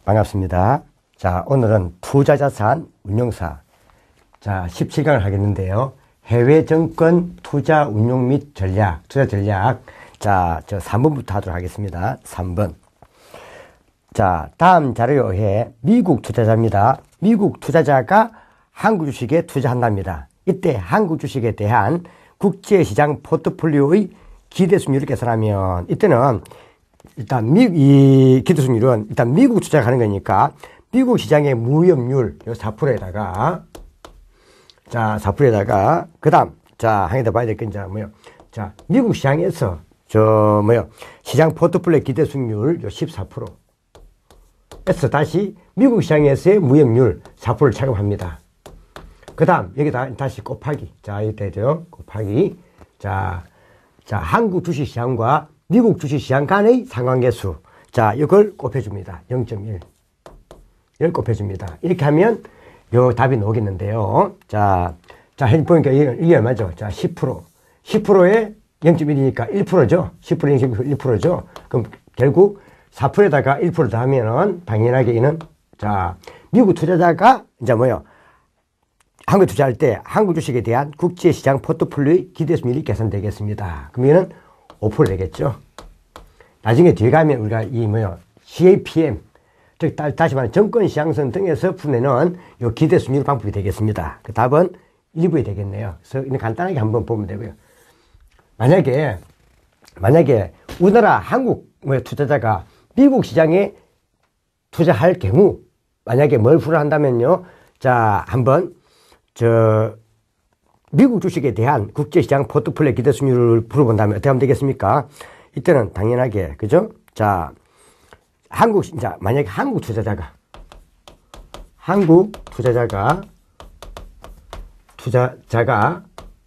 반갑습니다. 자, 오늘은 투자자산 운용사 17강을 하겠는데요. 해외 정권 투자 운용 및 전략, 투자 전략. 자, 3번부터 하도록 하겠습니다. 3번. 자, 다음 자료에 미국 투자자입니다. 미국 투자자가 한국 주식에 투자한답니다. 이때 한국 주식에 대한 국제시장 포트폴리오의 기대수익률을 계산하면, 이때는 일단 이 기대수익률은 일단 미국 투자가 하는 거니까 미국 시장의 무위험률 4%에다가 4%에다가 그 다음 한 개 더 봐야 될 게 이제 미국 시장에서 시장 포트폴리오 기대수익률 14% 에서 다시 미국 시장에서의 무위험률 4%를 차감합니다. 그 다음 여기다 다시 곱하기 이렇게 되죠. 곱하기 한국 주식시장과 미국 주식시장 간의 상관계수 이걸 곱해줍니다. 0.1 이걸 곱해줍니다. 이렇게 하면 요 답이 나오겠는데요. 보니까 이게 얼마죠? 10%. 10%에 0.1이니까 1%죠. 10%에 1%죠. 그럼 결국 4%에다가 1% 더하면은 당연하게 이는 미국 투자자가 한국에 투자할 때 한국 주식에 대한 국제시장 포트폴리오의 기대수익률이 계산되겠습니다. 그러면은 5% 되겠죠. 나중에 뒤에 가면 우리가 CAPM, 즉 다시 말하면 정권시장선 등에서 풀어내는 요 기대수익률 방법이 되겠습니다. 그 답은 1부에 되겠네요. 그래서 간단하게 한번 보면 되고요. 만약에 우리나라 한국 투자자가 미국 시장에 투자할 경우 만약에 뭘 풀어한다면요. 한번 미국 주식에 대한 국제시장 포트폴리오 기대수익률을 풀어본다면 어떻게 하면 되겠습니까? 이때는 당연하게, 그죠? 만약에 한국 투자자가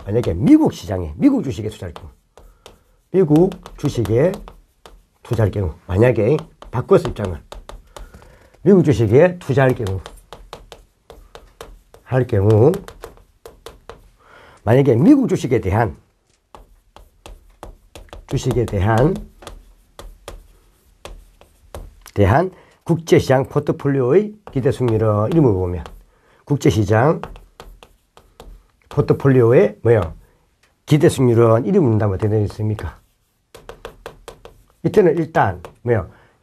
만약에 미국 주식에 투자할 경우, 만약에 바꿔서 입장을, 미국 주식에 투자할 경우, 만약에 미국 주식에 대한 국제시장 포트폴리오의 기대수익률은 이름을 보면 국제시장 포트폴리오의 기대수익률은 이름을 문다면 어떻게 되겠습니까? 이때는 일단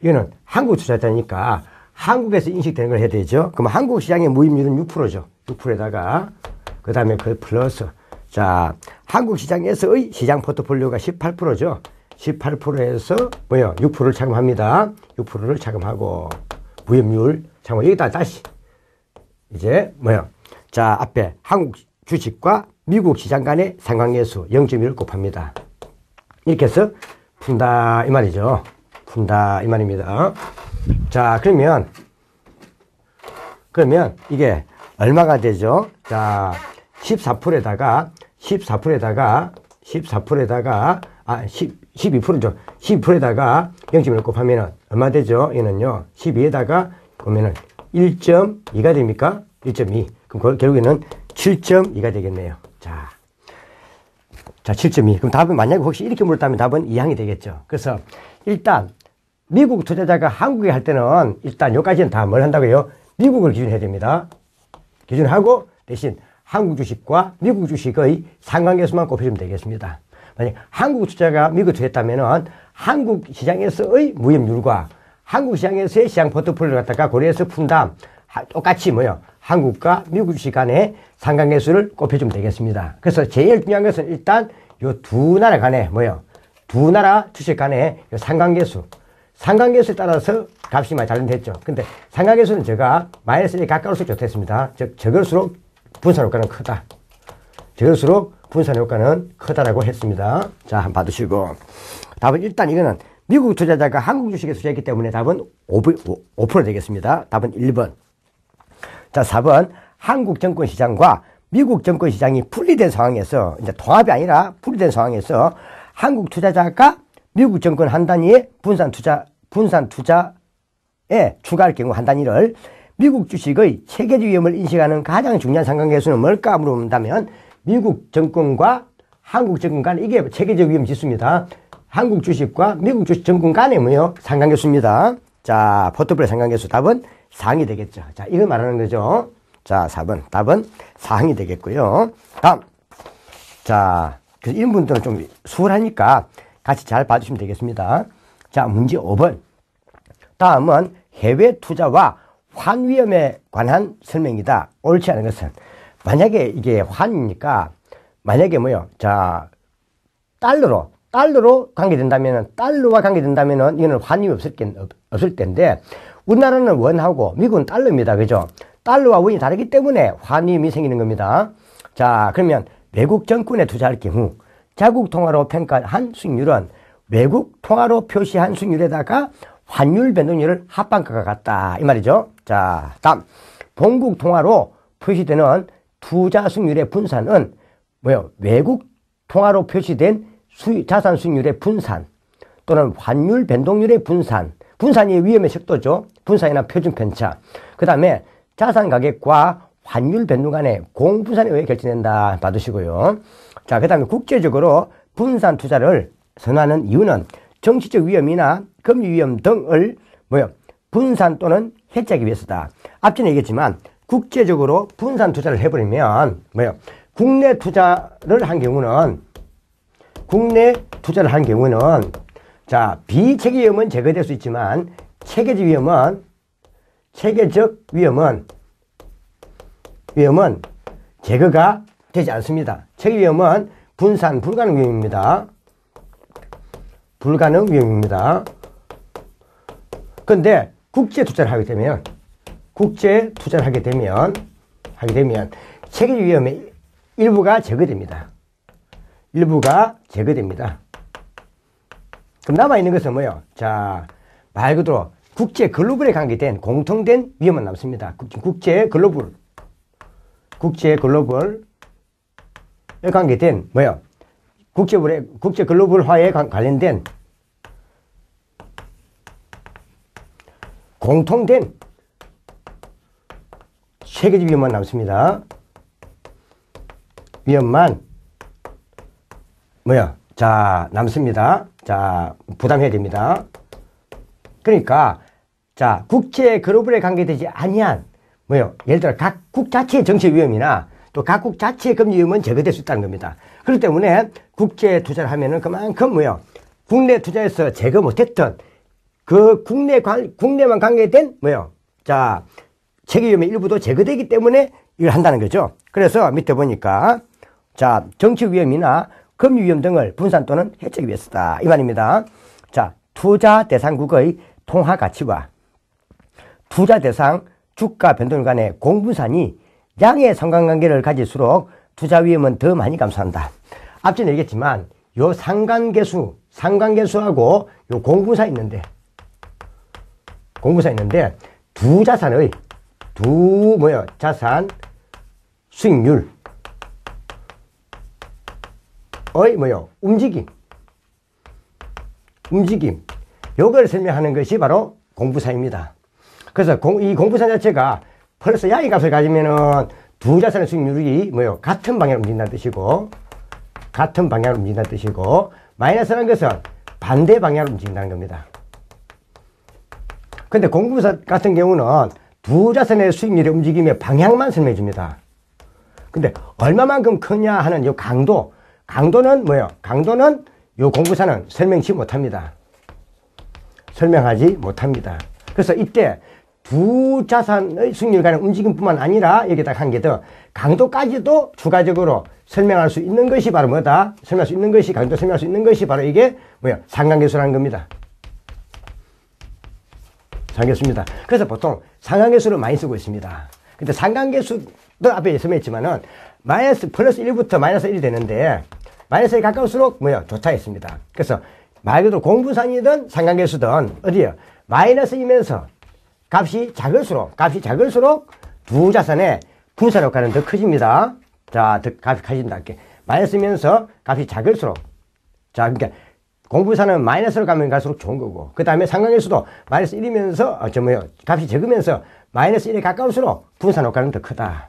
이거는 한국 투자자니까 한국에서 인식되는 걸 해야 되죠. 그럼 한국 시장의 무위험률은 6%죠. 6%에다가 그 다음에 그 플러스 한국 시장에서의 시장 포트폴리오가 18%죠. 18%에서 6%를 차감합니다. 6%를 차감하고 무위험률 차감. 여기다 다시 이제 앞에 한국 주식과 미국 시장 간의 상관계수 0.1을 곱합니다. 이렇게 해서 푼다 이 말이죠. 푼다 이 말입니다. 그러면 이게 얼마가 되죠? 12%에다가 0.1을 곱하면 얼마 되죠? 얘는요, 12에다가 보면은 1.2가 됩니까? 1.2. 그럼 결국에는 7.2가 되겠네요. 7.2. 그럼 답은 만약에 혹시 이렇게 물었다면 답은 2항이 되겠죠. 그래서 일단 미국 투자자가 한국에 할 때는 일단 여기까지는 다 뭘 한다고요? 미국을 기준해야 됩니다. 기준하고 대신 한국 주식과 미국 주식의 상관계수만 곱해주면 되겠습니다. 만약 한국 투자가 미국 투자했다면은 한국 시장에서의 무위험률과 한국 시장에서의 시장 포트폴리오를 갖다가 고려해서 푼 다음 똑같이 한국과 미국 주식 간의 상관계수를 곱해주면 되겠습니다. 그래서 제일 중요한 것은 일단 요 두 나라 간의 두 나라 주식 간의 상관계수에 따라서 값이 많이 다른됐죠. 근데 상관계수는 제가 마이너스 1에 가까울수록 좋겠습니다. 즉 적을수록 분산 효과는 크다. 적을수록 분산 효과는 크다라고 했습니다. 한번 봐두시고. 답은 일단 이거는 미국 투자자가 한국 주식에 투자했기 때문에 답은 5% 되겠습니다. 답은 1번. 4번. 한국 정권시장과 미국 정권시장이 분리된 상황에서, 이제 통합이 아니라 분리된 상황에서 한국 투자자가 미국 정권 한 단위의 분산 투자에 추가할 경우 한 단위를 미국 주식의 체계적 위험을 인식하는 가장 중요한 상관계수는 뭘까 물어본다면 미국 정권과 한국 정권 간에 이게 체계적 위험 지수입니다. 한국 주식과 미국 주식 정권 간의 상관계수입니다. 자, 포트폴리오 상관계수 답은 4항이 되겠죠. 자, 이걸 말하는 거죠. 자, 4번. 답은 4항이 되겠고요. 다음. 자, 그래서 이런 분들은 좀 수월하니까 같이 잘 봐주시면 되겠습니다. 자, 문제 5번. 다음은 해외 투자와 환 위험에 관한 설명이다. 옳지 않은 것은. 만약에 이게 환이니까, 만약에 뭐요? 자, 달러와 관계된다면은, 이거는 환이 없을 텐데, 우리나라는 원하고 미국은 달러입니다. 그죠? 달러와 원이 다르기 때문에 환위험이 생기는 겁니다. 자, 그러면 외국 정권에 투자할 경우, 자국 통화로 평가한 수익률은 외국 통화로 표시한 수익률에다가 환율 변동률을 합반가가 같다. 이 말이죠. 자, 다음. 본국 통화로 표시되는 투자 수익률의 분산은 뭐요? 외국 통화로 표시된 자산 수익률의 분산 또는 환율 변동률의 분산. 분산이 위험의 속도죠. 분산이나 표준 편차. 그 다음에 자산 가격과 환율 변동 간의 공분산에 의해 결정된다. 받으시고요. 자, 그 다음에 국제적으로 분산 투자를 선호하는 이유는 정치적 위험이나 금리 위험 등을 분산 또는 해체하기 위해서다. 앞전에 얘기했지만 국제적으로 분산 투자를 해버리면 국내 투자를 한 경우는 자, 비체계 위험은 제거될 수 있지만 체계적 위험은 제거가 되지 않습니다. 체계 위험은 분산 불가능 위험입니다. 그런데 국제 투자를 하게 되면 체계 위험의 일부가 제거됩니다. 그럼 남아있는 것은 뭐예요? 자, 말 그대로 국제 글로벌에 관계된 공통된 위험은 남습니다. 국제 글로벌에 관계된 뭐예요? 국제 글로벌화에 관련된 공통된 세계적 위험만 남습니다. 위험만 자, 남습니다. 자, 부담해야 됩니다. 그러니까 자, 국제 글로벌에 관계되지 아니한 예를 들어 각국 자체의 정치 위험이나 또 각국 자체의 금리 위험은 제거될 수 있다는 겁니다. 그렇기 때문에 국제 투자를 하면은 그만큼 국내 투자에서 제거 못했던 그 국내만 관계된 자, 체계 위험의 일부도 제거되기 때문에 이걸 한다는 거죠. 그래서 밑에 보니까 자, 정치 위험이나 금리 위험 등을 분산 또는 해체하기 위해서다. 이 말입니다. 자, 투자 대상국의 통화 가치와 투자 대상 주가 변동 간의 공분산이 양의 상관관계를 가질수록 투자 위험은 더 많이 감소한다. 앞전에 얘기했지만 요 상관계수하고 요 공분산 있는데 두 자산의 자산 수익률 움직임. 요걸 설명하는 것이 바로 공부사입니다. 그래서 이 공부사 자체가 플러스 양의 값을 가지면은 두 자산의 수익률이 같은 방향으로 움직인다는 뜻이고, 마이너스라는 것은 반대 방향으로 움직인다는 겁니다. 근데 공부사 같은 경우는 두 자산의 수익률의 움직임의 방향만 설명해 줍니다. 근데 얼마만큼 크냐 하는 요 강도는 강도는 요 공부사는 설명하지 못합니다. 그래서 이때 두 자산의 수익률 간의 움직임뿐만 아니라 여기다 한 개 더 강도까지도 추가적으로 설명할 수 있는 것이 바로 강도 설명할 수 있는 것이 바로 이게 상관계수라는 겁니다. 상관계수입니다. 그래서 보통 상관계수를 많이 쓰고 있습니다. 근데 상관계수도 앞에 설명했지만은 플러스 1부터 마이너스 1이 되는데 마이너스에 가까울수록 좋다 했습니다. 그래서 말 그대로 공분산이든 상관계수든 어디요? 마이너스이면서 값이 작을수록 두 자산의 분산 효과는 더 커집니다. 자, 값이 커진다. 마이너스면서 값이 작을수록 자, 그러니까 공분산은 마이너스로 가면 갈수록 좋은 거고, 그 다음에 상관계수도 마이너스 1이면서 값이 적으면서 마이너스 1에 가까울수록 분산 효과는 더 크다.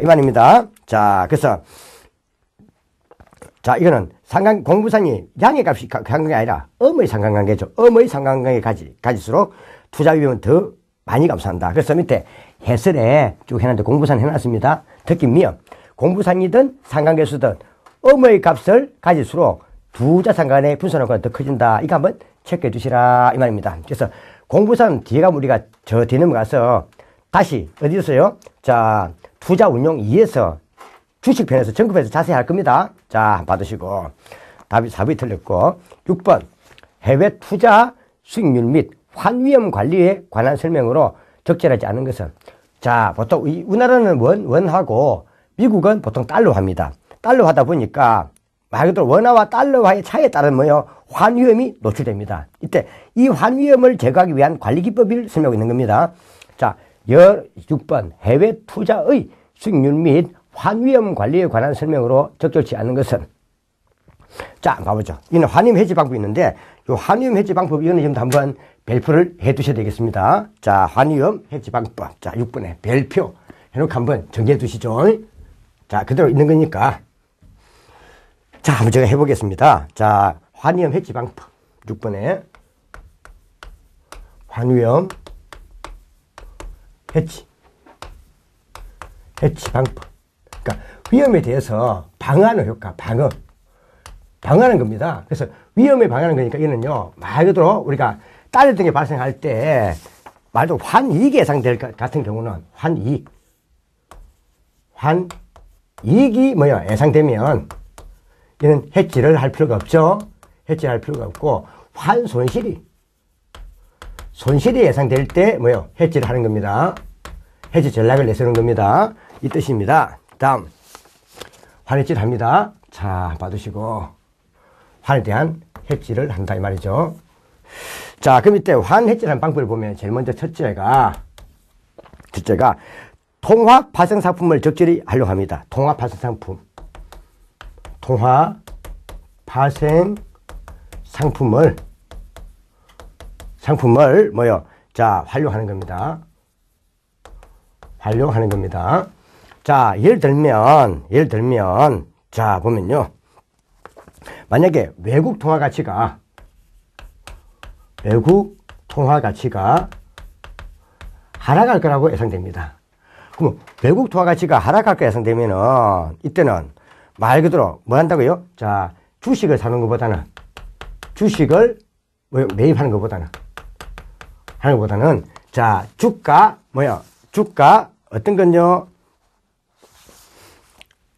이 말입니다. 자, 그래서 자, 이거는 공부상이 양의 값이 상관관계 아니라 음의 상관관계죠. 음의 상관관계 가질수록 투자 위험은 더 많이 감소한다. 그래서 밑에 해설에 쭉 해놨는데 공부상 해놨습니다. 특히 미음. 공부상이든 상관계수든 음의 값을 가질수록 두 자산 간의 분산효과가 더 커진다. 이거 한번 체크해 주시라 이 말입니다. 그래서 공부상 뒤에 가면 우리가 저 뒤 넘어가서 다시 어디서요? 자, 투자 운용 2에서 주식편에서 정급해서 자세히 할 겁니다. 자, 받으시고 답이 4번이 틀렸고 6번 해외 투자 수익률 및 환위험 관리에 관한 설명으로 적절하지 않은 것은 자, 보통 우리나라는 원하고 미국은 보통 달러 합니다. 달러 하다 보니까 말 그대로 원화와 달러화의 차이에 따른 뭐요? 환위험이 노출됩니다. 이때 이 환위험을 제거하기 위한 관리 기법을 설명하고 있는 겁니다. 자, 6번 해외 투자의 수익률 및 환위험 관리에 관한 설명으로 적절치 않은 것은 자, 봐보죠. 이는 환위험 해지 방법이 있는데 이 환위험 해지 방법 이거는 지금 한번 별표를 해 두셔야 되겠습니다. 자, 환위험 해지 방법. 자, 6번에 별표 해놓고 한번 정리해 두시죠. 자, 그대로 있는 거니까. 자, 한번 제가 해보겠습니다. 자, 환위험 해지 방법. 6번에 환위험 해지 방법. 그러니까 위험에 대해서 방어하는 효과, 방어하는 겁니다. 그래서 위험에 방어하는 거니까 이는요, 말 그대로 우리가 달러 등이 발생할 때 말도 환이익이 예상될 것 같은 경우는 환이익이 뭐야 예상되면 이는 해지를 할 필요가 없죠. 해지를 할 필요가 없고 손실이 예상될 때 뭐요 해지를 하는 겁니다. 해지 전략을 내세우는 겁니다. 이 뜻입니다. 다음 환해지를 합니다. 자, 받으시고 환에 대한 해지를 한다 이 말이죠. 자, 그럼 이때 환해지를 하는 방법을 보면 제일 먼저 첫째가 통화 파생 상품을 적절히 활용합니다. 통화 파생 상품을 뭐요? 자, 활용하는 겁니다. 자, 예를 들면 자, 보면요. 만약에 외국 통화 가치가 하락할 거라고 예상됩니다. 그럼 외국 통화 가치가 하락할 거 예상되면은 이때는 말 그대로 뭐 한다고요? 자, 주식을 사는 것보다는 매입하는 것보다는 자, 주가 어떤 건요?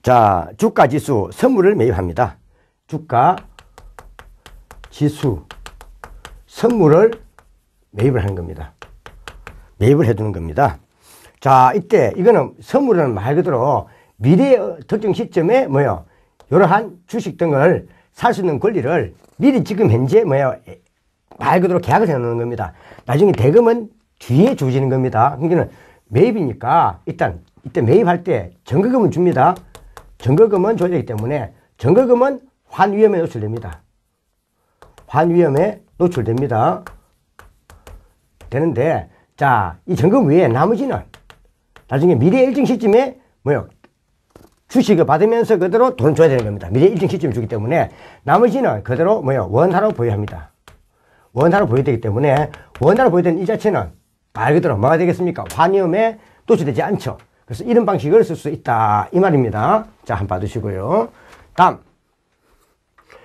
자, 주가 지수 선물을 매입합니다. 주가 지수 선물을 매입을 하는 겁니다. 매입을 해두는 겁니다. 자, 이때 이거는 선물은 말 그대로 미래의 특정 시점에 뭐요? 이러한 주식 등을 살 수 있는 권리를 미리 지금 현재 뭐요? 말 그대로 계약을 해놓는 겁니다. 나중에 대금은 뒤에 주어지는 겁니다. 그러니까 매입이니까 일단 이때 매입할 때 증거금은 줍니다. 증거금은 줘야 되기 때문에 증거금은 환위험에 노출됩니다. 되는데 자, 이 증거금 외에 나머지는 나중에 미래 일정 시점에 뭐요? 주식을 받으면서 그대로 돈 줘야 되는 겁니다. 미래 일정 시점에 주기 때문에 나머지는 그대로 뭐요? 원화로 보유합니다. 원화로 보유되기 때문에 원화로 보유되는 이 자체는 말 그대로 뭐가 되겠습니까? 환위험에 노출되지 않죠. 그래서 이런 방식을 쓸 수 있다 이 말입니다. 자, 한번 받으시고요. 다음,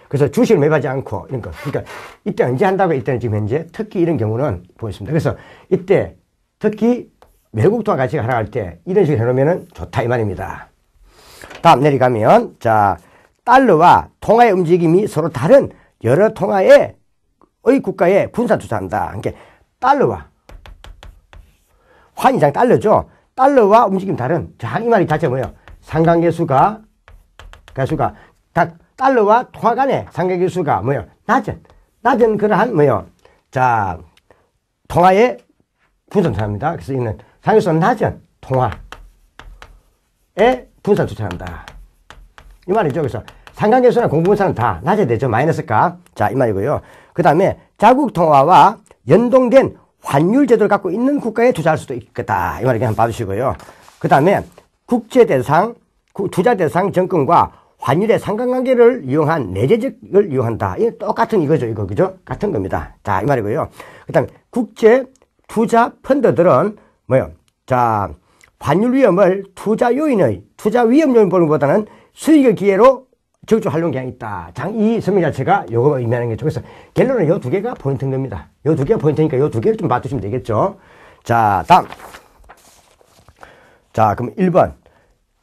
그래서 주식을 매입하지 않고 이런 거. 그러니까 이때 언제 한다고? 이때는 지금 현재 특히 이런 경우는 보겠습니다. 그래서 이때 특히 외국 통화 가치가 하락할 때 이런 식으로 해놓으면 좋다 이 말입니다. 다음 내려가면 자, 달러와 통화의 움직임이 서로 다른 여러 통화의 국가에 분산 투자한다. 그러니까 달러와 환이장 달러죠. 달러와 움직임 다른 자, 이 말이 자체 뭐예요? 상관계수가 달러와 통화 간의 상관계수가 뭐예요? 낮은 그러한 뭐예요? 자, 통화의 분산 투자합니다. 그래서 이는 상관계수가 낮은 통화에 분산 투자한다. 이 말이죠. 그래서 상관계수나 공분산은 다 낮아야 되죠. 마이너스가. 자, 이 말이고요. 그 다음에 자국 통화와 연동된 환율 제도를 갖고 있는 국가에 투자할 수도 있겠다. 이 말을 그냥 봐주시고요. 그 다음에 국제 대상, 투자 대상 정권과 환율의 상관관계를 이용한 내재적을 이용한다. 이거 똑같은 이거죠. 이거, 그죠? 같은 겁니다. 자, 이 말이고요. 그 다음에 국제 투자 펀드들은 뭐요? 자, 환율 위험을 투자 요인의, 투자 위험 요인 보는 것보다는 수익의 기회로 적극 활용 경향이 있다. 이 설명 자체가 요거 의미하는 거죠. 그래서 결론은 요 두 개가 포인트인 겁니다. 요 두 개가 포인트니까 요 두 개를 좀 봐두시면 되겠죠. 자, 다음. 자, 그럼 1번.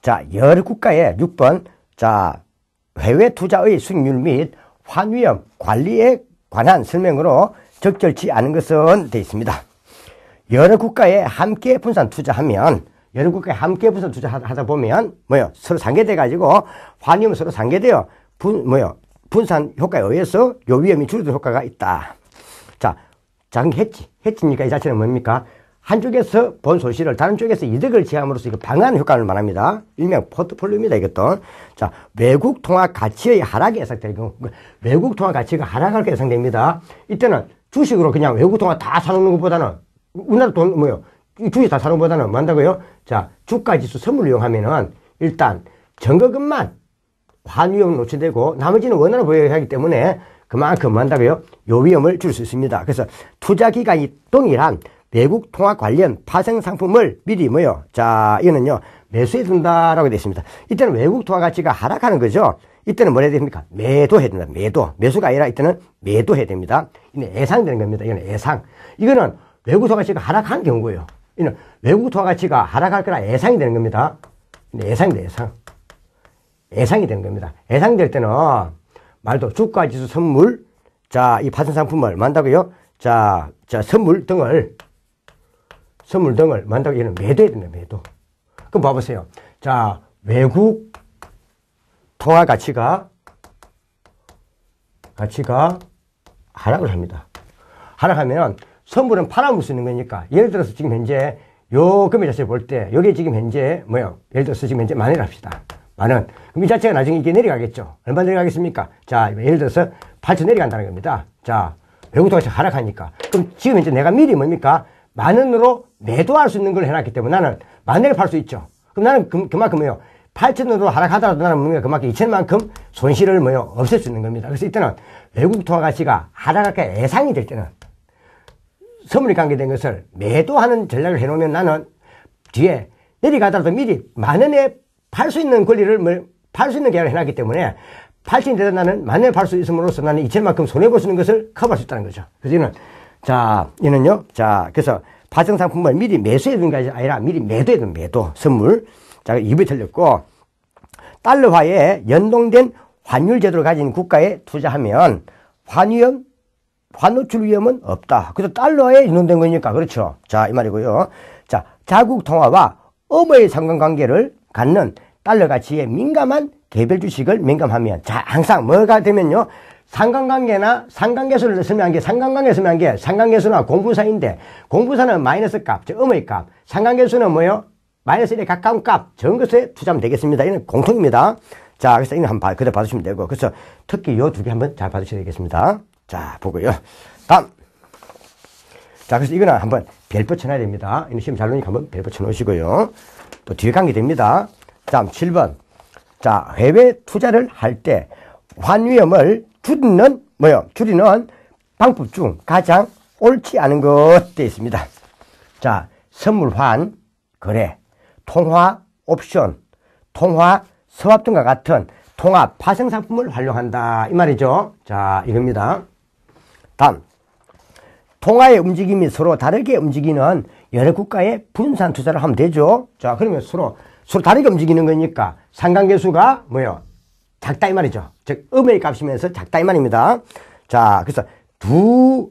자, 여러 국가의 6번. 자, 해외 투자의 수익률 및 환위험 관리에 관한 설명으로 적절치 않은 것은 되어 있습니다. 여러 국가에 함께 분산 투자하면, 여러 국가에 함께 분산 투자하다 보면, 서로 상계돼가지고, 환위험은 서로 상계되어, 분산 효과에 의해서 요 위험이 줄어들 효과가 있다. 자, 그럼 해치니까 이 자체는 뭡니까? 한쪽에서 본 손실을 다른 쪽에서 이득을 취함으로써 이거 방어하는 효과를 말합니다. 일명 포트폴리오입니다, 이것도. 자, 외국 통화 가치의 하락이 예상되고, 외국 통화 가치가 하락할 게 예상됩니다. 이때는 주식으로 그냥 외국 통화 다 사놓는 것보다는, 우리나라 돈, 주식 다 사놓는 것보다는 뭐 한다고요? 자, 주가 지수 선물을 이용하면은, 일단, 정거금만 환위험 노출되고, 나머지는 원화로 보여야 하기 때문에, 그만큼 뭐 한다고요? 요 위험을 줄 수 있습니다. 그래서 투자 기간이 동일한 외국 통화 관련 파생 상품을 미리 자, 이거는요, 매수해 둔다라고 되어 있습니다. 이때는 외국 통화 가치가 하락하는 거죠. 이때는 뭘 해야 됩니까? 매도해야 됩니다. 매수가 아니라 이때는 매도해야 됩니다. 이는 예상되는 겁니다. 이거는 예상. 이거는 외국 통화 가치가 하락한 경우고요. 이는 외국 통화 가치가 하락할 거라 예상이 되는 겁니다. 예상입니다, 예상. 예상이 되는 겁니다. 예상될 때는 말도 주가 지수 선물, 자, 이 파생 상품을 만다고요? 자, 선물 등을 만다고 얘는 매도해야 된다, 매도. 그럼 봐보세요. 자, 외국 통화 가치가 하락을 합니다. 하락하면 선물은 팔아먹을 수 있는 거니까, 예를 들어서 지금 현재 요 금액 자체를 볼 때, 여기 지금 현재 예를 들어서 지금 현재 10,000원을 합시다. 10,000원. 그럼 이 자체가 나중에 이게 내려가겠죠. 얼마 내려가겠습니까? 자, 예를 들어서 8,000 내려간다는 겁니다. 자, 외국 통화 가치가 하락하니까. 그럼 지금 현재 내가 미리 뭡니까? 10,000원으로 매도할 수 있는 걸 해놨기 때문에 나는 10,000원에 팔 수 있죠. 그럼 나는 그만큼 8,000원으로 하락하더라도 나는 뭔가 그만큼 2,000원만큼 손실을 없앨 수 있는 겁니다. 그래서 이때는 외국 통화 가치가 하락할까 예상이 될 때는 선물이 관계된 것을 매도하는 전략을 해놓으면 나는 뒤에 내려가더라도 미리 10,000원에 팔 수 있는 권리를 팔 수 있는 계약을 해놨기 때문에 8,000원이 되던 나는 10,000원에 팔 수 있음으로써 나는 2,000원만큼 손해볼 수 있는 것을 커버할 수 있다는 거죠. 그래서 이는요, 그래서 파생 상품을 미리 매수해 두는 게 아니라 미리 매도해 두는 매도, 선물. 자, 입이 틀렸고, 달러화에 연동된 환율 제도를 가진 국가에 투자하면 환노출 위험은 없다. 그래서 달러화에 연동된 거니까, 그렇죠. 자, 이 말이고요. 자, 자국 통화와 업의 상관관계를 갖는 달러 가치에 민감한 개별 주식을 민감하면, 자, 항상 뭐가 되면요, 상관관계나 상관계수를 설명한 게 상관계수나 공부사인데, 공부사는 마이너스 값, 즉 음의 값, 상관계수는 마이너스 1에 가까운 값, 적은 것에 투자하면 되겠습니다. 이는 공통입니다. 자, 그래서 이거 한번 그대로 봐주시면 되고, 그래서 특히 요 두 개 한번 잘 봐주셔야 되겠습니다. 자, 보고요. 다음. 자, 그래서 이거는 한번 별표 쳐놔야 됩니다. 이는 시험 잘 놓으니까 한번 별표 쳐놓으시고요. 또 뒤에 관계됩니다. 다음 7번. 자, 해외 투자를 할 때 환위험을 줄이는 방법 중 가장 옳지 않은 것 되어 있습니다. 자, 선물환, 거래, 통화, 옵션, 통화, 서합 등과 같은 통화 파생 상품을 활용한다. 이 말이죠. 자, 이겁니다. 다음. 통화의 움직임이 서로 다르게 움직이는 여러 국가의 분산 투자를 하면 되죠. 자, 그러면 서로 다르게 움직이는 거니까 상관계수가 작다 이 말이죠. 즉, 음의 값이면서 작다 이 말입니다. 자, 그래서 두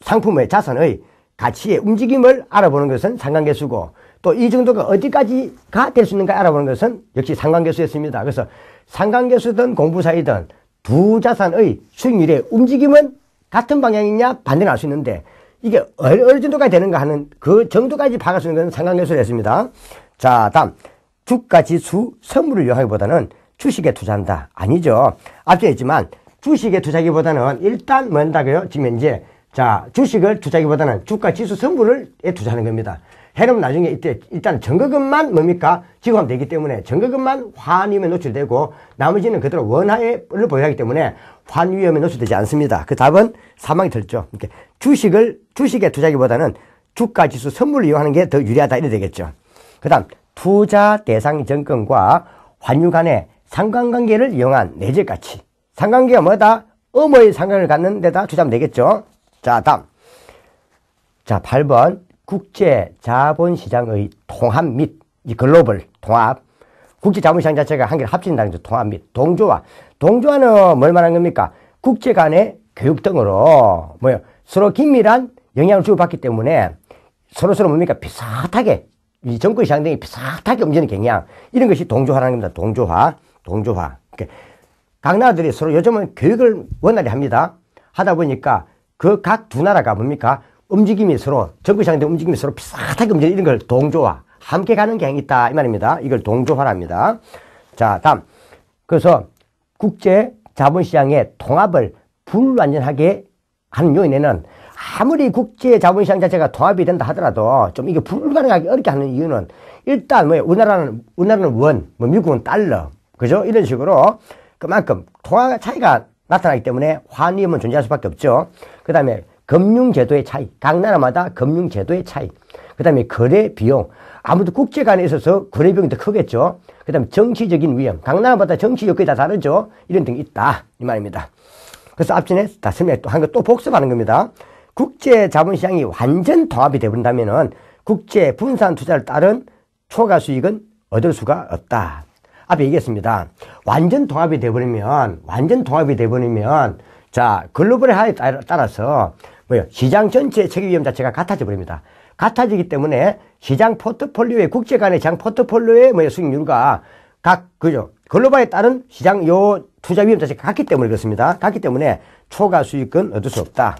상품의 자산의 가치의 움직임을 알아보는 것은 상관계수고, 또 이 정도가 어디까지가 될 수 있는가 알아보는 것은 역시 상관계수였습니다. 그래서 상관계수든 공부사이든 두 자산의 수익률의 움직임은 같은 방향이냐 반대는 알 수 있는데, 이게 어느 정도까지 되는가 하는 그 정도까지 파악할 수 있는 것은 상관계수였습니다. 자, 다음. 주가지수 선물을 이용하기보다는 주식에 투자한다. 아니죠. 앞서 했지만 주식에 투자하기보다는 일단 뭔다고요? 지금 현재 자, 주식을 투자하기보다는 주가지수 선물에 투자하는 겁니다. 해놓으면 나중에 이때 일단 증거금만 뭡니까? 지급하면 되기 때문에 증거금만 환위험에 노출되고 나머지는 그대로 원화를 보유하기 때문에 환위험에 노출되지 않습니다. 그 답은 사망이 들죠. 이렇게 주식에 투자하기보다는 주가지수 선물을 이용하는 게 더 유리하다 이래 되겠죠. 그 다음 투자 대상 증권과 환유 간의 상관관계를 이용한 내재 가치. 상관관계가 뭐다? 음의 상관을 갖는 데다 투자하면 되겠죠. 자, 다음. 자, 8번. 국제 자본시장의 통합 및 이 글로벌 통합. 국제 자본시장 자체가 한 개를 합친다는 거죠. 통합 및 동조화. 동조화는 뭘 말하는 겁니까? 국제 간의 교육 등으로 서로 긴밀한 영향을 주고받기 때문에 서로서로 뭡니까? 비슷하게 이 정권 시장 등이 비슷하게 움직이는 경향. 이런 것이 동조화라는 겁니다. 동조화. 각 나라들이 서로 요즘은 교육을 원활히 합니다. 하다 보니까 그 각 두 나라가 뭡니까? 움직임이 서로, 정권 시장 등 움직임이 서로 비슷하게 움직이는 이런 걸 동조화. 함께 가는 경향이 있다. 이 말입니다. 이걸 동조화랍니다. 자, 다음. 그래서 국제 자본시장의 통합을 불완전하게 하는 요인에는 아무리 국제 자본시장 자체가 통합이 된다 하더라도 좀 이게 불가능하게 어렵게 하는 이유는 일단 우리나라는 원, 미국은 달러. 그죠? 이런 식으로 그만큼 통화 차이가 나타나기 때문에 환위험은 존재할 수밖에 없죠. 그 다음에 금융제도의 차이. 각 나라마다 금융제도의 차이. 그 다음에 거래 비용. 아무도 국제 간에 있어서 거래 비용이 더 크겠죠. 그 다음에 정치적인 위험. 각 나라마다 정치 여건이 다 다르죠. 이런 등이 있다. 이 말입니다. 그래서 앞전에 다 설명 한 거 또 복습하는 겁니다. 국제 자본시장이 완전 통합이 되어버린다면은 국제 분산 투자를 따른 초과 수익은 얻을 수가 없다. 앞에 얘기했습니다. 완전 통합이 되어버리면, 자, 글로벌의 하에 따라서, 시장 전체 책임 위험 자체가 같아져 버립니다. 같아지기 때문에 시장 포트폴리오의, 국제 간의 시장 포트폴리오의 수익률과 글로벌에 따른 시장 투자 위험 자체가 같기 때문에 그렇습니다. 같기 때문에 초과 수익은 얻을 수 없다.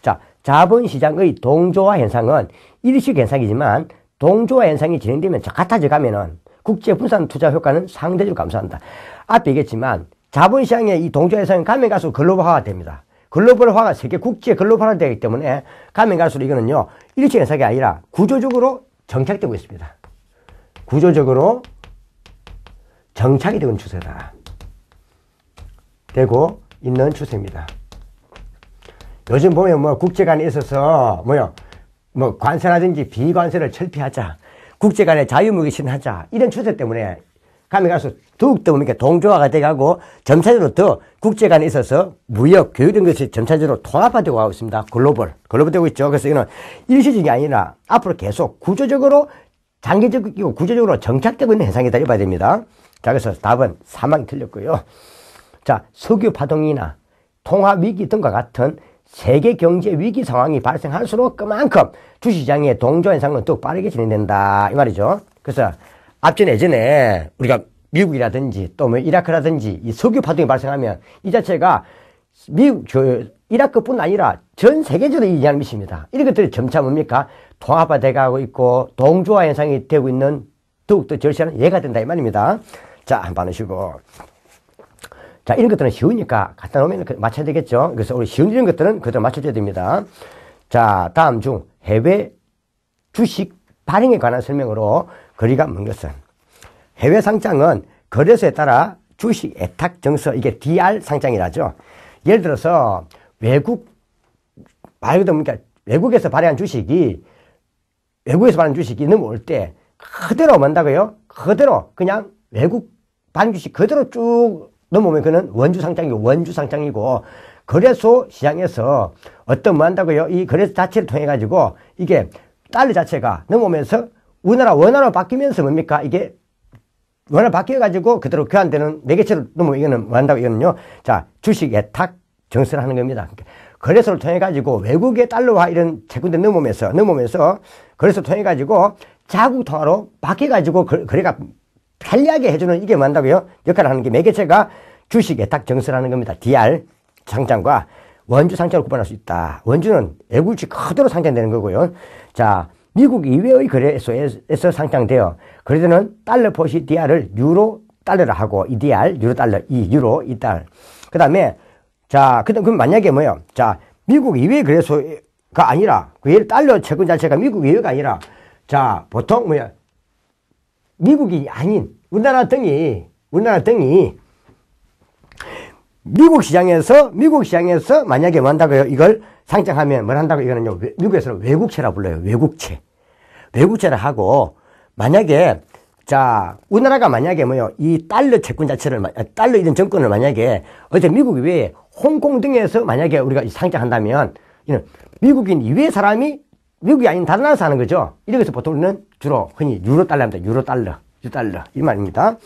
자, 자본시장의 동조화 현상은 일시적 현상이지만 동조화 현상이 진행되면 같아져 가면은 국제 분산 투자 효과는 상대적으로 감소한다. 앞에 얘기했지만 자본시장의 이 동조화 현상은 가면 갈수록 글로벌화가 됩니다. 글로벌화가 세계 국제 글로벌화가 되기 때문에 가면 갈수록 이거는요, 일시적 현상이 아니라 구조적으로 정착되고 있습니다. 구조적으로 정착이 되는 추세다. 되고 있는 추세입니다. 요즘 보면 국제 간에 있어서 관세라든지 비관세를 철폐하자. 국제 간에 자유무역 실현하자. 이런 추세 때문에 가면 갈수록 더욱더 동조화가 돼가고 점차적으로 더 국제 간에 있어서 무역, 교육 이런 것이 점차적으로 통합화되고 가고 있습니다. 글로벌 되고 있죠. 그래서 이거는 일시적이 아니라 앞으로 계속 구조적으로 장기적이고 구조적으로 정착되고 있는 현상이다. 이봐야 됩니다. 자, 그래서 답은 사망이 틀렸고요. 자, 석유 파동이나 통화 위기 등과 같은 세계 경제 위기 상황이 발생할수록 그만큼 주시장의 동조 현상은 더욱 빠르게 진행된다. 이 말이죠. 그래서 예전에 우리가 미국이라든지 또 이라크라든지 이 석유 파동이 발생하면 이 자체가 이라크뿐 아니라 전 세계적으로 이 영향을 미칩니다. 이런 것들이 점차 통합화돼 가고 있고 동조화 현상이 되고 있는 더욱더 절실한 예가 된다. 이 말입니다. 자, 한번 하시고. 자, 이런 것들은 쉬우니까 갖다 놓으면 맞춰야 되겠죠. 그래서 우리 쉬운 이런 것들은 그대로 맞춰줘야 됩니다. 자, 다음 중 해외 주식 발행에 관한 설명으로 거리가 먼 것은 해외 상장은 거래소에 따라 주식 애탁 정서, 이게 DR 상장이라죠. 예를 들어서 말 그대로 외국에서 발행한 주식이 넘어올 때 그대로 뭔다고요? 그대로 그냥 외국 발행 주식 그대로 쭉 넘어오면 그는 원주 상장이고 거래소 시장에서 한다고요? 이 거래소 자체를 통해 가지고 이게 달러 자체가 넘어오면서 우리나라 원화로 바뀌면서 이게 원화 바뀌어 가지고 그대로 교환되는 매개체로 넘어오면 이거는 한다고 이거는요. 자, 주식 애탁 정서를 하는 겁니다. 거래소를 통해 가지고 외국의 달러와 이런 채권들이 넘어오면서 거래소를 통해 가지고 자국 통화로 바뀌어 가지고 거래가 편리하게 해주는 이게 뭔다고요? 역할을 하는 게 매개체가 주식 애탁 정서라는 겁니다. DR 상장과 원주 상장을 구분할 수 있다. 원주는 외국 주식 그대로 상장되는 거고요. 자, 미국 이외의 거래소에서 상장되어 거래되는 달러 표시 DR을 유로 달러라 하고 이 DR 유로 달러, 이 유로 이 달러. 그다음에 자, 그럼 만약에 자, 미국 이외의 거래소가 아니라 그 달러 채권 자체가 미국 이외가 아니라 자, 보통 뭐야? 미국이 아닌 우리나라 등이 미국 시장에서 만약에 뭐 한다고요? 이걸 상장하면 뭘 한다고 이거는요. 미국에서는 외국채라 불러요. 외국채를 하고 만약에 자, 우리나라가 만약에 뭐요? 이 달러 채권 자체를 달러 이런 정권을 만약에 어제 미국 외에 홍콩 등에서 만약에 우리가 상장한다면 이는 미국인 이외의 사람이 미국이 아닌 다른 나라에서 하는 거죠. 이래서 보통 우리는 주로 흔히 유로 달러입니다. 유로 달러 이 말입니다.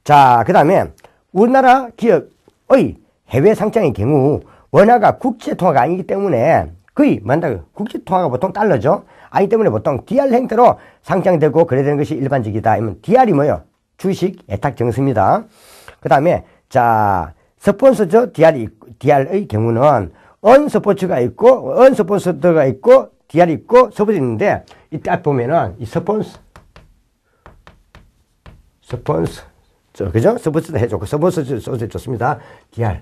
자, 그 다음에 우리나라 기업의 해외 상장의 경우 원화가 국제 통화가 아니기 때문에 거의 만다 국제 통화가 보통 달러죠. 아니 때문에 보통 DR 형태로 상장되고 거래되는 것이 일반적이다. 아니면 DR이 뭐요? 주식 애탁 증서입니다. 그 다음에 자 스폰서죠. DR의 경우는 언스포츠가 있고 언스폰서드가 있고 DR이 있고 스폰서 있는데 이때 앞 보면은 이 스폰서 그죠? 스폰서도 해줬고 스폰서 써도 좋습니다. DR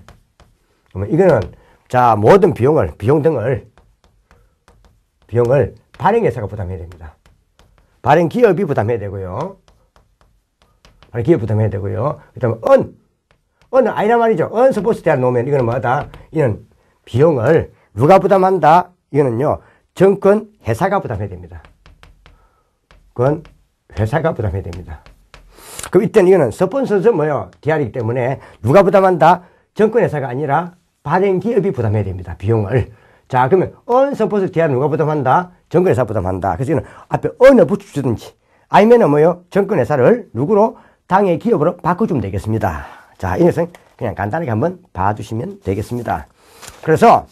그러면 이거는 자 모든 비용 등을 발행회사가 부담해야 됩니다. 발행기업이 부담해야 되고요. 그 다음에 언은 아니란 말이죠. 언스포츠 대학 놓으면 이거는 뭐다? 이는 비용을 누가 부담한다? 이거는요. 정권 회사가 부담해야 됩니다. 그건 회사가 부담해야 됩니다. 그럼 이때는 이거는 스폰서죠 뭐요? DR이기 때문에 누가 부담한다? 정권 회사가 아니라 발행기업이 부담해야 됩니다. 비용을. 자, 그러면 언스포츠 DR은 누가 부담한다? 정권회사 부담한다. 그래서 이거는 앞에 어느 붙여주든지 아니면은 뭐요? 정권회사를 누구로? 당의 기업으로 바꿔주면 되겠습니다. 자, 이것은 그냥 간단하게 한번 봐주시면 되겠습니다. 그래서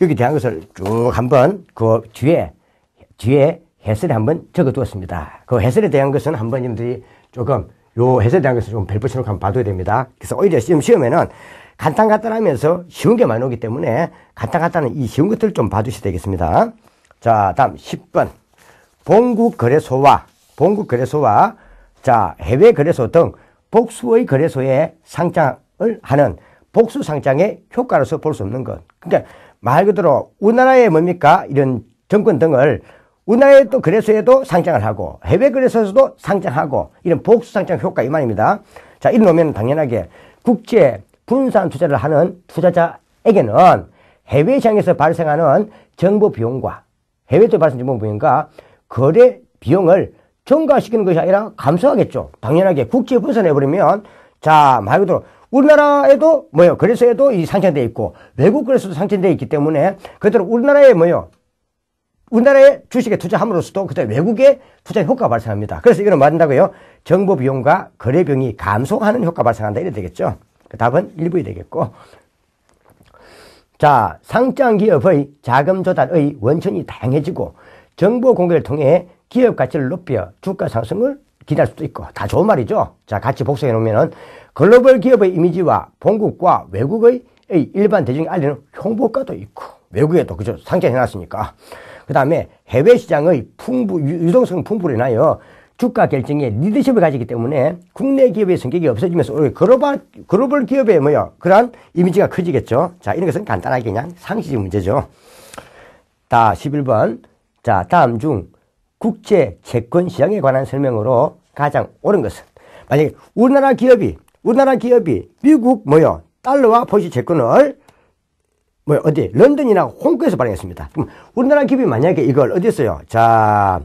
여기 대한 것을 쭉 한번 그 뒤에 해설에 한번 적어 두었습니다. 그 해설에 대한 것은 한번 여러분들이 조금 요 해설에 대한 것을 좀 별표처럼 한번 봐둬야 됩니다. 그래서 오히려 시험에는 간단하면서 쉬운 게 많이 오기 때문에 간단한 이 쉬운 것들을 좀 봐주셔야 되겠습니다. 자, 다음 10번. 본국거래소와 자, 해외 거래소 등 복수의 거래소에 상장을 하는 복수 상장의 효과로서 볼 수 없는 것. 그러니까 말 그대로 우리나라의 뭡니까? 이런 정권 등을 우리나라의 또 거래소에도 상장을 하고 해외 거래소에서도 상장하고 이런 복수 상장 효과 이 말입니다. 자, 이런 놈에는 당연하게 국제 분산 투자를 하는 투자자에게는 해외 시장에서 발생하는 정보 비용과 해외에서 발생하는 정보 비용과 거래 비용을 증가시키는 것이 아니라 감소하겠죠. 당연하게 국제 분산해버리면 자, 말 그대로 우리나라에도 뭐요? 거래소에도 이 상장되어 있고 외국 거래소도 상장되어 있기 때문에 그대로 우리나라에 뭐요? 우리나라의 주식에 투자함으로써도 그때 외국에 투자 효과가 발생합니다. 그래서 이거는 말한다고요. 정보 비용과 거래 비용이 감소하는 효과가 발생한다. 이래 되겠죠. 그 답은 1번이 되겠고. 자, 상장 기업의 자금 조달의 원천이 다양해지고 정보 공개를 통해 기업 가치를 높여 주가 상승을 기대할 수도 있고 다 좋은 말이죠. 자, 같이 복수해 놓으면은 글로벌 기업의 이미지와 본국과 외국의 일반 대중이 알리는 홍보가도 있고 외국에도 그죠 상장해 놨으니까. 그 다음에 해외 시장의 유동성 풍부로 인하여 주가 결정에 리더십을 가지기 때문에 국내 기업의 성격이 없어지면서 글로벌 기업의 그러한 이미지가 커지겠죠. 자, 이런 것은 간단하게 그냥 상식적 문제죠. 다 11번. 자, 다음 중 국제 채권 시장에 관한 설명으로 가장 옳은 것은 만약에 우리나라 기업이 미국 달러와 포시 채권을 어디 런던이나 홍콩에서 발행했습니다. 그럼 우리나라 기업이 만약에 이걸 어디 했어요? 자,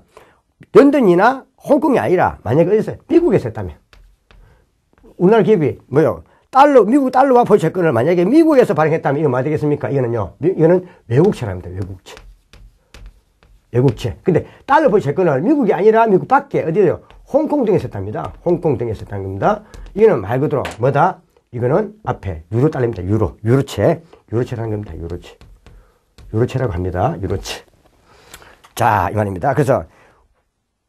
런던이나 홍콩이 아니라 만약에 어디서 미국에서 했다면 우리나라 기업이 미국 달러와 포시 채권을 만약에 미국에서 발행했다면 이거 뭐 되겠습니까? 이거는 외국채랍니다. 외국채. 근데 달러 포시 채권을 미국이 아니라 미국 밖에 어디에요? 홍콩 등에서 했답니다. 홍콩 등에서 했다는 겁니다. 이거는 말 그대로 뭐다? 이거는 앞에 유로 달러입니다. 유로채라는 겁니다. 유로채라고 합니다. 유로채. 자, 이 말입니다. 그래서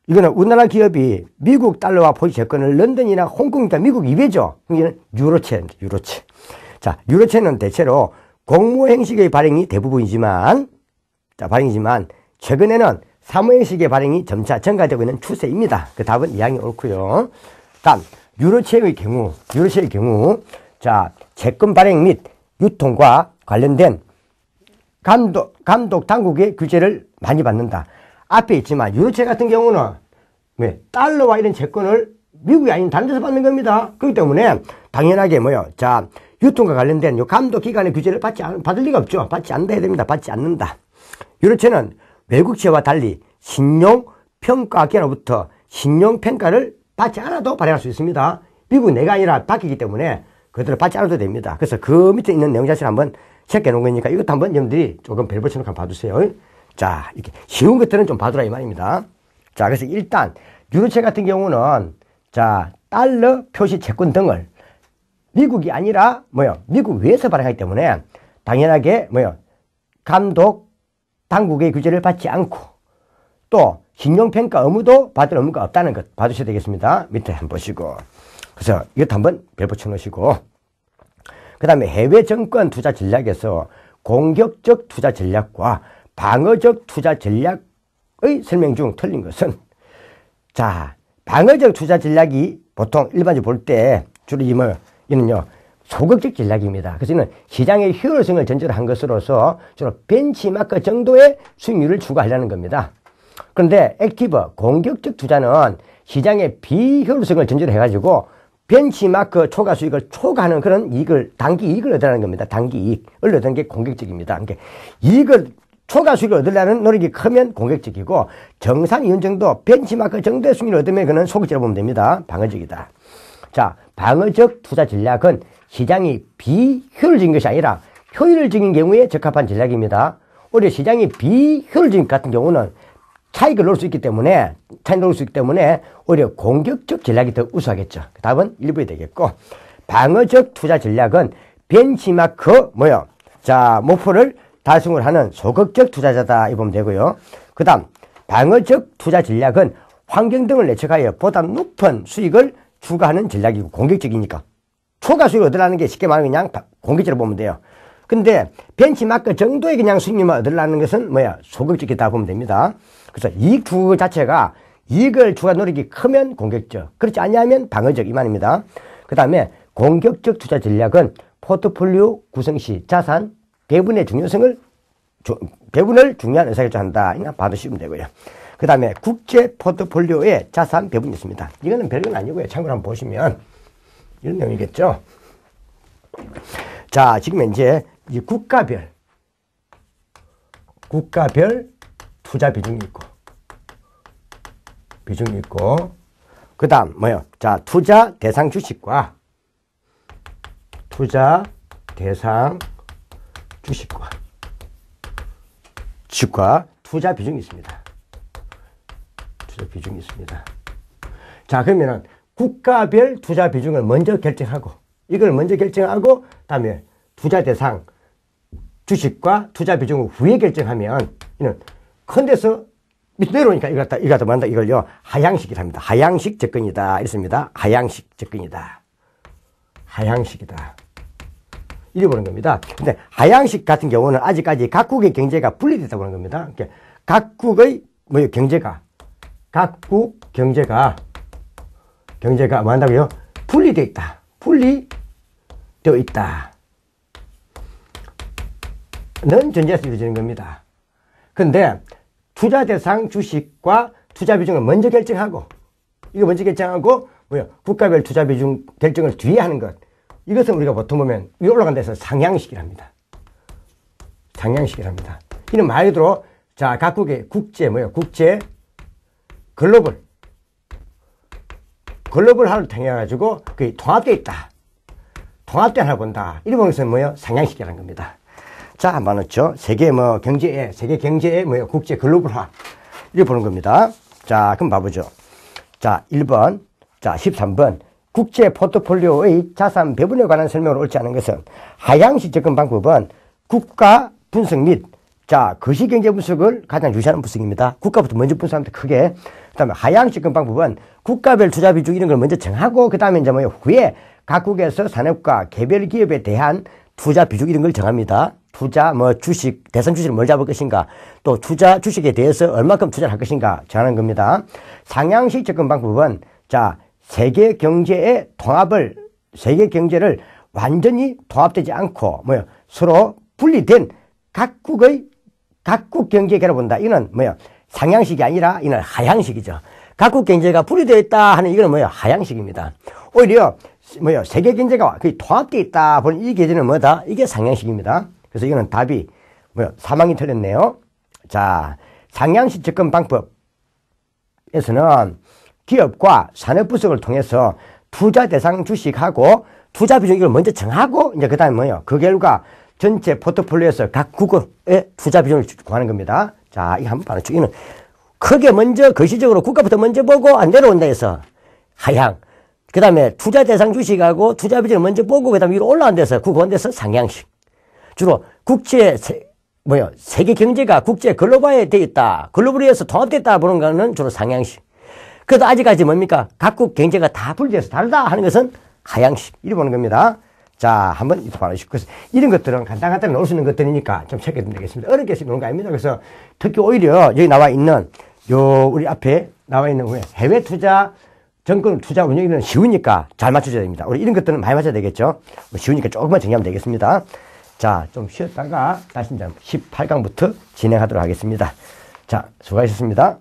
이거는 우리나라 기업이 미국 달러와 포시 채권을 런던이나 홍콩이니까 미국 이외죠. 이거는 유로채입니다. 유로채. 자, 유로채는 대체로 공모 형식의 발행이 대부분이지만 최근에는 사무 형식의 발행이 점차 증가되고 있는 추세입니다. 그 답은 이항이 옳고요. 다음 유로채의 경우 자, 채권 발행 및 유통과 관련된 감독 당국의 규제를 많이 받는다. 앞에 있지만 유로채 같은 경우는 왜 달러와 이런 채권을 미국이 아닌 다른 데서 받는 겁니다. 그렇기 때문에 당연하게 자, 유통과 관련된 요 감독 기관의 규제를 받을 리가 없죠. 받지 않는다 해야 됩니다. 받지 않는다. 유로채는 외국채와 달리 신용평가기관으로부터 신용평가를 받지 않아도 발행할 수 있습니다. 미국 내가 아니라 바뀌기 때문에 그들을 받지 않아도 됩니다. 그래서 그 밑에 있는 내용 자체를 한번 체크해 놓은 거니까 이것도 한번 여러분들이 조금 별 붙여놓고 한번 봐주세요. 자, 이렇게 쉬운 것들은 좀 봐두라 이 말입니다. 자, 그래서 일단 유로채 같은 경우는 자, 달러 표시 채권 등을 미국이 아니라 미국 외에서 발행하기 때문에 당연하게 감독 당국의 규제를 받지 않고 또 신용평가 의무도 받을 의무가 없다는 것 봐주셔야 되겠습니다. 밑에 한번 보시고. 그래서 이것도 한번 별 붙여 놓으시고. 그 다음에 해외 정권 투자 전략에서 공격적 투자 전략과 방어적 투자 전략의 설명 중 틀린 것은, 자, 방어적 투자 전략이 보통 일반적으로 볼 때 주로 이는요, 소극적 전략입니다. 그래서 이는 시장의 효율성을 전제로 한 것으로서 주로 벤치마크 정도의 수익률을 추구하려는 겁니다. 그런데 액티브, 공격적 투자는 시장의 비효율성을 전제로 해가지고 벤치마크 초과 수익을 초과하는 그런 이익을, 단기 이익을 얻으라는 겁니다. 단기 이익을 얻는 게 공격적입니다. 그러니까 이익을, 초과 수익을 얻으려는 노력이 크면 공격적이고 정상 이윤 정도, 벤치마크 정도의 수익을 얻으면 그는 소극적으로 보면 됩니다. 방어적이다. 자, 방어적 투자 전략은 시장이 비효율적인 것이 아니라 효율적인 경우에 적합한 전략입니다. 오히려 시장이 비효율적인 같은 경우는 차익을 넣을 수 있기 때문에, 오히려 공격적 전략이 더 우수하겠죠. 답은 1번이 되겠고, 방어적 투자 전략은 벤치마크, 자, 목표를 달성을 하는 소극적 투자자다. 이 보면 되고요. 그 다음, 방어적 투자 전략은 환경 등을 예측하여 보다 높은 수익을 추구하는 전략이고, 공격적이니까. 초과 수익을 얻으라는 게 쉽게 말하면 그냥 공격적으로 보면 돼요. 근데 벤치마크 정도의 그냥 수익률만 얻으려는 것은 소극적이다 보면 됩니다. 그래서 이익 추구 자체가 이익을 추구할 노력이 크면 공격적, 그렇지 않냐면 방어적 이 말입니다. 그 다음에 공격적 투자 전략은 포트폴리오 구성 시 자산 배분의 중요성을, 배분을 중요한 의사결정한다. 이나 받으시면 되고요. 그 다음에 국제 포트폴리오의 자산 배분이 있습니다. 이거는 별건 아니고요. 참고로 한번 보시면 이런 내용이겠죠. 자, 지금 이제 이 국가별 투자 비중이 있고, 그 다음 자, 투자 대상 주식과 투자 비중이 있습니다. 투자 비중이 있습니다. 자, 그러면은 국가별 투자 비중을 먼저 결정하고, 다음에 투자 대상 주식과 투자 비중을 후에 결정하면, 이는 큰 데서 밑에 내려오니까 이거 뭐한다, 이걸요, 하향식이랍니다. 하향식 접근이다. 이렇습니다. 하향식 접근이다. 하향식이다. 이래 보는 겁니다. 근데 하향식 같은 경우는 아직까지 각국의 경제가 분리됐다고 하는 겁니다. 그러니까 각국의 경제가 뭐 한다고요? 분리되어 있다. 는 전제에서 이루어지는 겁니다. 근데 투자 대상 주식과 투자 비중을 먼저 결정하고, 국가별 투자 비중 결정을 뒤에 하는 것. 이것은 우리가 보통 보면 위로 올라간 데서 상향식이랍니다. 이는 말 그대로, 자, 각국의 국제 글로벌화를 통해가지고 그게 통합되어 있다. 통합된 하나 본다. 이런 것은 상향식이라는 겁니다. 자, 한번 넣죠. 세계 경제의 국제 글로벌화. 이렇게 보는 겁니다. 자, 그럼 봐보죠. 자, 1번. 자, 13번. 국제 포트폴리오의 자산 배분에 관한 설명을 옳지 않은 것은, 하향식 접근 방법은 국가 분석 및, 자, 거시경제 분석을 가장 유시하는 분석입니다. 국가부터 먼저 분석하면 크게. 그 다음에 하향식 접근 방법은 국가별 투자 비중 이런 걸 먼저 정하고, 그 다음에 이제 후에 각국에서 산업과 개별 기업에 대한 투자 비중 이런 걸 정합니다. 투자, 주식, 대선 주식을 뭘 잡을 것인가, 또 투자 주식에 대해서 얼마큼 투자를 할 것인가 정하는 겁니다. 상향식 접근 방법은, 자, 세계 경제를 완전히 통합되지 않고, 서로 분리된 각국 경제 개를 본다. 이거는 상향식이 아니라 이는 하향식이죠. 각국 경제가 분리되어 있다 하는 이거는 뭐예요? 하향식입니다. 오히려 뭐예요? 세계 경제가 거의 통합되어 있다 보는 이 계제는 뭐다? 이게 상향식입니다. 그래서 이거는 답이 뭐예요? 사망이 틀렸네요. 자, 상향식 접근 방법에서는 기업과 산업 분석을 통해서 투자 대상 주식하고 투자 비중 이걸 먼저 정하고 이제 그다음에 뭐예요? 그 결과 전체 포트폴리오에서 각 국가의 투자 비중을 구하는 겁니다. 자, 이거 한번 봐주죠. 이는 크게 먼저 거시적으로 국가부터 먼저 보고 안 내려온다 해서 하향. 그 다음에 투자 대상 주식하고 투자 비중을 먼저 보고 그 다음에 위로 올라온 데서 국원 데서 상향식. 주로 세계 경제가 국제 글로벌에 되어 있다. 글로벌에서 통합됐다 보는 거는 주로 상향식. 그래도 아직까지 뭡니까? 각국 경제가 다 분리돼서 다르다 하는 것은 하향식. 이렇게 보는 겁니다. 자, 한번 봐주시고. 그래서 이런 것들은 간단간단히 놓을 수 있는 것들이니까 좀 체크해주면 되겠습니다. 어렵게 쓰는 거 아닙니다. 그래서 특히 오히려 여기 나와 있는 우리 앞에 나와 있는 해외 투자, 정권 투자 운영이 쉬우니까 잘 맞춰줘야 됩니다. 우리 이런 것들은 많이 맞춰야 되겠죠. 쉬우니까 조금만 정리하면 되겠습니다. 자, 좀 쉬었다가 다시 이제 18강부터 진행하도록 하겠습니다. 자, 수고하셨습니다.